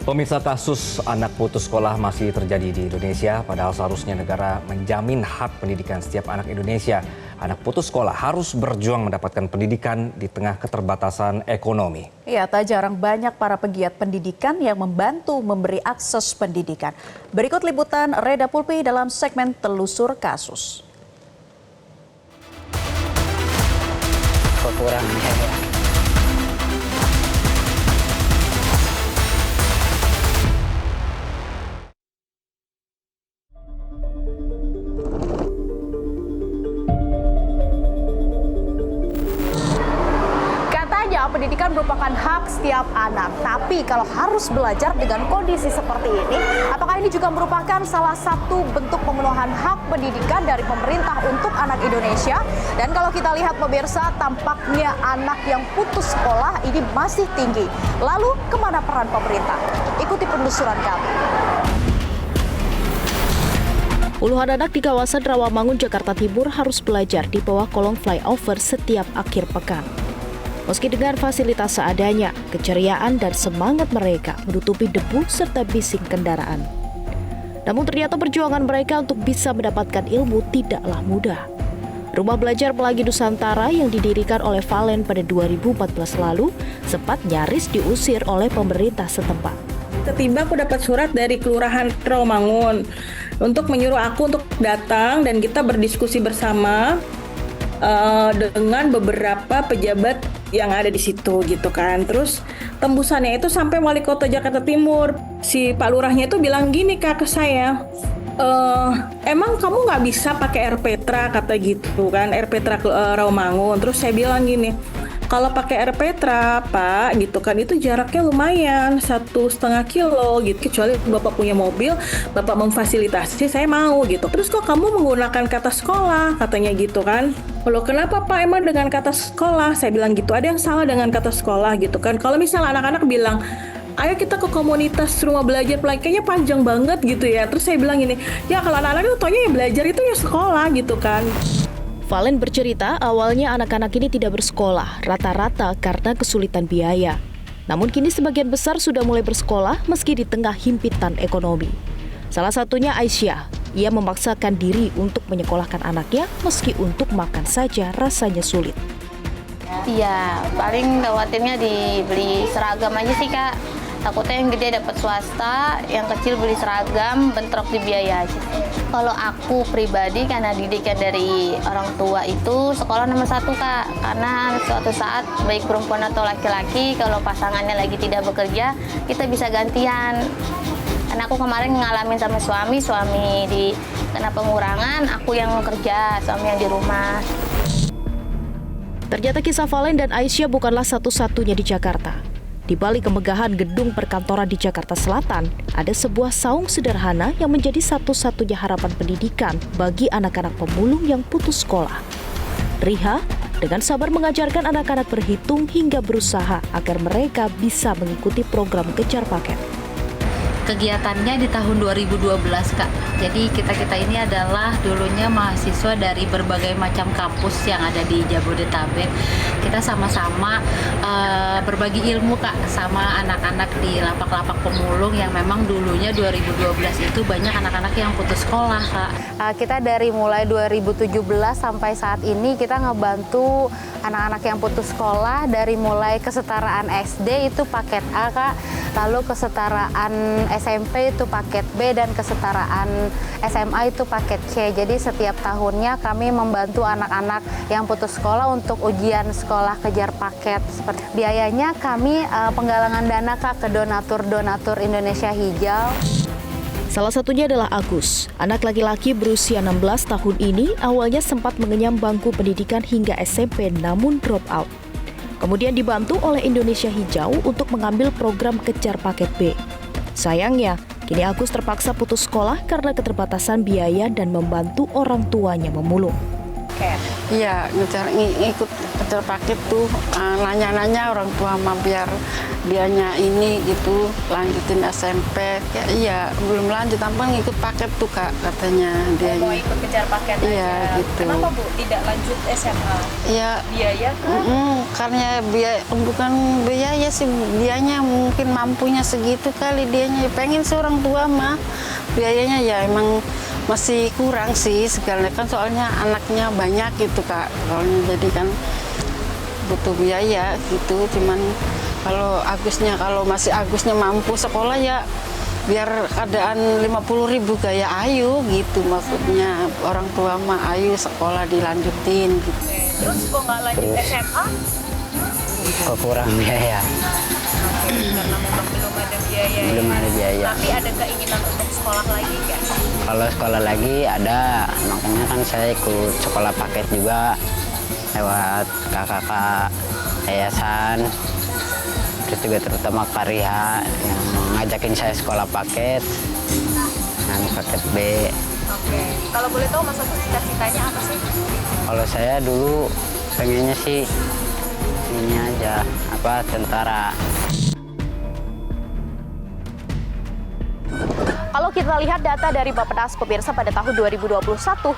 Pemirsa, kasus anak putus sekolah masih terjadi di Indonesia, padahal seharusnya negara menjamin hak pendidikan setiap anak Indonesia. Anak putus sekolah harus berjuang mendapatkan pendidikan di tengah keterbatasan ekonomi. Ya, tak jarang banyak para pegiat pendidikan yang membantu memberi akses pendidikan. Berikut liputan Reda Pulpi dalam segmen Telusur Kasus. Katanya pendidikan merupakan hak setiap anak. Tapi kalau harus belajar dengan kondisi seperti ini, apakah ini juga merupakan salah satu bentuk pemenuhan hak pendidikan dari pemerintah untuk anak Indonesia? Dan kalau kita lihat pemirsa, tampaknya anak yang putus sekolah ini masih tinggi. Lalu kemana peran pemerintah? Ikuti penelusuran kami. Puluhan anak di kawasan Rawamangun, Jakarta Timur harus belajar di bawah kolong flyover setiap akhir pekan. Meski dengan fasilitas seadanya, keceriaan dan semangat mereka menutupi debu serta bising kendaraan. Namun ternyata perjuangan mereka untuk bisa mendapatkan ilmu tidaklah mudah. Rumah Belajar Pelangi Nusantara yang didirikan oleh Valen pada 2014 lalu sempat nyaris diusir oleh pemerintah setempat. Tiba-tiba aku dapat surat dari Kelurahan Rawamangun untuk menyuruh aku untuk datang dan kita berdiskusi bersama dengan beberapa pejabat yang ada di situ gitu kan. Terus tembusannya itu sampai Wali Kota Jakarta Timur. Si Pak Lurahnya itu bilang gini Kak ke saya, emang kamu nggak bisa pakai Air Petra, kata gitu kan, Air Petra Rawamangun. Terus saya bilang gini, kalau pakai Air Petra Pak gitu kan itu jaraknya lumayan 1,5 kilo gitu, kecuali Bapak punya mobil, Bapak memfasilitasi, saya mau gitu. Terus kok kamu menggunakan kata sekolah, katanya gitu kan. Loh kenapa Pak emang dengan kata sekolah? Saya bilang gitu, ada yang salah dengan kata sekolah gitu kan. Kalau misalnya anak-anak bilang, ayo kita ke komunitas rumah belajar Pelangi, kayaknya panjang banget gitu ya. Terus saya bilang gini, ya kalau anak-anak itu taunya ya belajar itu ya sekolah gitu kan. Valen bercerita awalnya anak-anak ini tidak bersekolah rata-rata karena kesulitan biaya. Namun kini sebagian besar sudah mulai bersekolah meski di tengah himpitan ekonomi. Salah satunya Aisyah. Ia memaksakan diri untuk menyekolahkan anaknya meski untuk makan saja rasanya sulit. Iya, paling khawatirnya dibeli seragam aja sih Kak. Takutnya yang gede dapat swasta, yang kecil beli seragam, bentrok di biaya aja. Kalau aku pribadi karena didikan dari orang tua itu sekolah nomor 1 Kak. Karena suatu saat baik perempuan atau laki-laki kalau pasangannya lagi tidak bekerja, kita bisa gantian. Karena aku kemarin ngalamin sama suami kena pengurangan, aku yang kerja, suami yang di rumah. Ternyata kisah Valen dan Aisyah bukanlah satu-satunya di Jakarta. Di balik kemegahan gedung perkantoran di Jakarta Selatan, ada sebuah saung sederhana yang menjadi satu-satunya harapan pendidikan bagi anak-anak pemulung yang putus sekolah. Riha dengan sabar mengajarkan anak-anak berhitung hingga berusaha agar mereka bisa mengikuti program kejar paket. Kegiatannya di tahun 2012 Kak. Jadi kita ini adalah dulunya mahasiswa dari berbagai macam kampus yang ada di Jabodetabek. Kita sama-sama berbagi ilmu Kak sama anak-anak di lapak-lapak pemulung yang memang dulunya 2012 itu banyak anak-anak yang putus sekolah Kak. Kita dari mulai 2017 sampai saat ini kita ngebantu anak-anak yang putus sekolah dari mulai kesetaraan SD itu paket A Kak, lalu kesetaraan SMP itu paket B dan kesetaraan SMA itu paket C. Jadi setiap tahunnya kami membantu anak-anak yang putus sekolah untuk ujian sekolah kejar paket. Seperti biayanya kami penggalangan dana Kak ke donatur Indonesia Hijau. Salah satunya adalah Agus. Anak laki-laki berusia 16 tahun ini awalnya sempat mengenyam bangku pendidikan hingga SMP namun drop out. Kemudian dibantu oleh Indonesia Hijau untuk mengambil program kejar paket B. Sayangnya, kini Agus terpaksa putus sekolah karena keterbatasan biaya dan membantu orang tuanya memulung. Oke, Iya, ikut ngejar paket tuh, nanya-nanya orang tua mah biar dianya ini gitu, lanjutin SMP. Ya, iya, belum lanjut, tanpa ngikut paket tuh Kak, katanya dia. Mau ikut kejar paket iya, aja. Gitu. Kenapa Bu tidak lanjut SMA? Iya. Biaya kan? Karena bukan biaya sih, dianya mungkin mampunya segitu kali dianya. Pengen sih orang tua mah, biayanya ya emang masih kurang sih sekali kan, soalnya anaknya banyak gitu Kak, soalnya jadi kan butuh biaya gitu. Cuman kalau masih Agusnya mampu sekolah ya biar keadaan 50.000 kayak Ayu gitu, maksudnya orang tua mah Ayu sekolah dilanjutin gitu. Terus kok nggak lanjut SMA? Kok kurang biaya? Karena memang belum ada biaya. Belum ada biaya. Tapi ada keinginan untuk sekolah lagi nggak? Kalau sekolah lagi ada, makanya kan saya ikut sekolah paket juga lewat kakak-kakak yayasan. Terus juga terutama Kariha yang ngajakin saya sekolah paket, paket B. Oke. Kalau boleh tahu Mas Agus cita-citanya apa sih? Kalau saya dulu pengennya sih ini aja, tentara. Kalau kita lihat data dari Bappenas pemirsa pada tahun 2021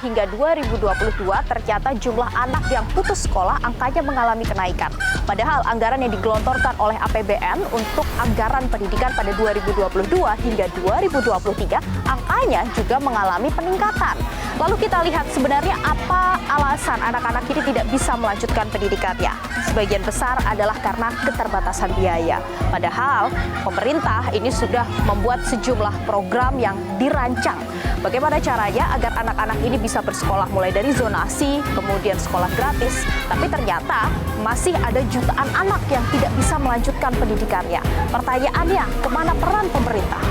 hingga 2022 ternyata jumlah anak yang putus sekolah angkanya mengalami kenaikan. Padahal anggaran yang digelontorkan oleh APBN untuk anggaran pendidikan pada 2022 hingga 2023 angkanya juga mengalami peningkatan. Lalu kita lihat sebenarnya apa alasan anak-anak ini tidak bisa melanjutkan pendidikannya. Sebagian besar adalah karena keterbatasan biaya. Padahal pemerintah ini sudah membuat sejumlah program yang dirancang. Bagaimana caranya agar anak-anak ini bisa bersekolah mulai dari zonasi, kemudian sekolah gratis. Tapi ternyata masih ada jutaan anak yang tidak bisa melanjutkan pendidikannya. Pertanyaannya, kemana peran pemerintah?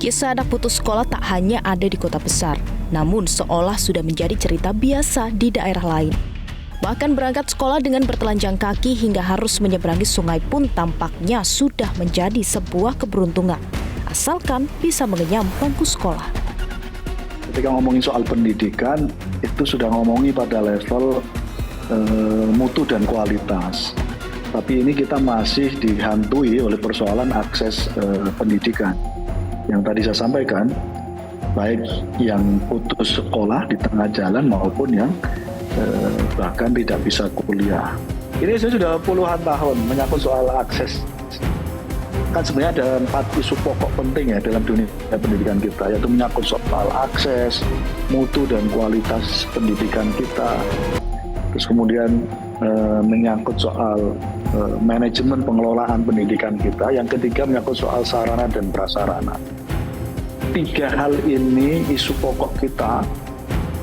Kisah anak putus sekolah tak hanya ada di kota besar, namun seolah sudah menjadi cerita biasa di daerah lain. Bahkan berangkat sekolah dengan bertelanjang kaki hingga harus menyeberangi sungai pun tampaknya sudah menjadi sebuah keberuntungan, asalkan bisa mengenyam bangku sekolah. Ketika ngomongin soal pendidikan, itu sudah ngomongi pada level mutu dan kualitas. Tapi ini kita masih dihantui oleh persoalan akses pendidikan. Yang tadi saya sampaikan, baik yang putus sekolah di tengah jalan maupun yang bahkan tidak bisa kuliah. Ini saya sudah puluhan tahun menyangkut soal akses. Kan sebenarnya ada 4 isu pokok penting ya dalam dunia pendidikan kita, yaitu menyangkut soal akses, mutu dan kualitas pendidikan kita. Terus kemudian menyangkut soal manajemen pengelolaan pendidikan kita. Yang ketiga menyangkut soal sarana dan prasarana. 3 hal ini isu pokok kita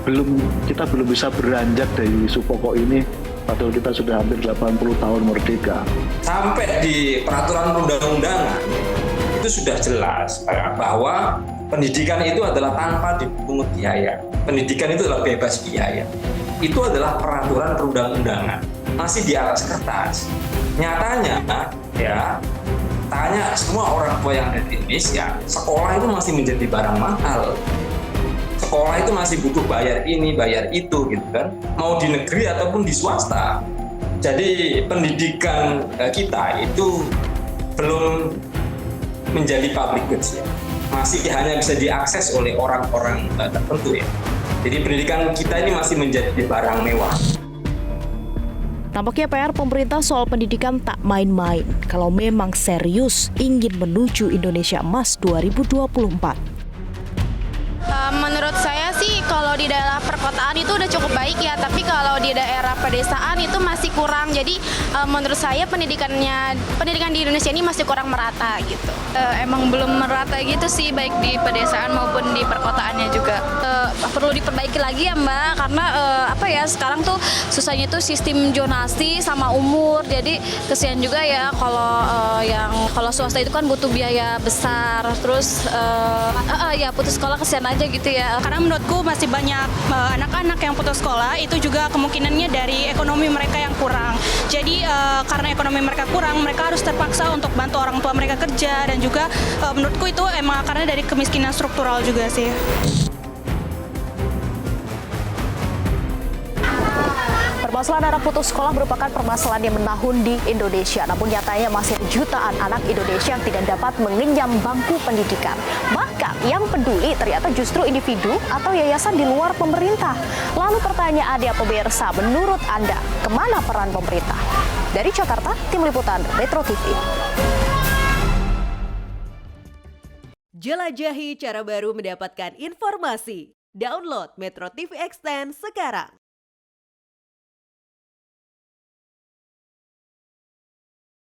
belum bisa beranjak dari isu pokok ini, padahal kita sudah hampir 80 tahun merdeka. Sampai di peraturan perundang-undangan itu sudah jelas bahwa pendidikan itu adalah tanpa dipungut biaya. Pendidikan itu adalah bebas biaya. Itu adalah peraturan perundang-undangan, masih di atas kertas. Nyatanya ya, tanya semua orang tua yang ada di Indonesia, sekolah itu masih menjadi barang mahal. Sekolah itu masih butuh bayar ini, bayar itu gitu kan, mau di negeri ataupun di swasta. Jadi pendidikan kita itu belum menjadi public goods ya. Masih hanya bisa diakses oleh orang-orang tertentu ya. Jadi pendidikan kita ini masih menjadi barang mewah. Tampaknya PR pemerintah soal pendidikan tak main-main kalau memang serius ingin menuju Indonesia Emas 2024. Menurut saya sih kalau di daerah perkotaan itu udah cukup baik ya, tapi kalau di daerah pedesaan itu masih kurang. Jadi menurut saya pendidikan di Indonesia ini masih kurang merata gitu. Emang belum merata gitu sih, baik di pedesaan maupun di perkotaannya juga. Perlu diperbaiki lagi ya Mbak, karena sekarang tuh susahnya tuh sistem zonasi sama umur. Jadi kesian juga ya kalau swasta itu kan butuh biaya besar. Terus ya putus sekolah kesian aja gitu ya. Karena menurutku masih banyak anak-anak yang putus sekolah, itu juga kemungkinannya dari ekonomi mereka yang kurang. Jadi karena ekonomi mereka kurang, mereka harus terpaksa untuk bantu orang tua mereka kerja, dan juga menurutku itu emang karena dari kemiskinan struktural juga sih. Permasalahan anak putus sekolah merupakan permasalahan yang menahun di Indonesia. Namun nyatanya masih jutaan anak Indonesia yang tidak dapat mengenyam bangku pendidikan. Bahkan yang peduli ternyata justru individu atau yayasan di luar pemerintah. Lalu pertanyaannya pemirsa, menurut Anda, kemana peran pemerintah? Dari Jakarta, Tim Liputan Metro TV. Jelajahi cara baru mendapatkan informasi. Download Metro TV Extend sekarang.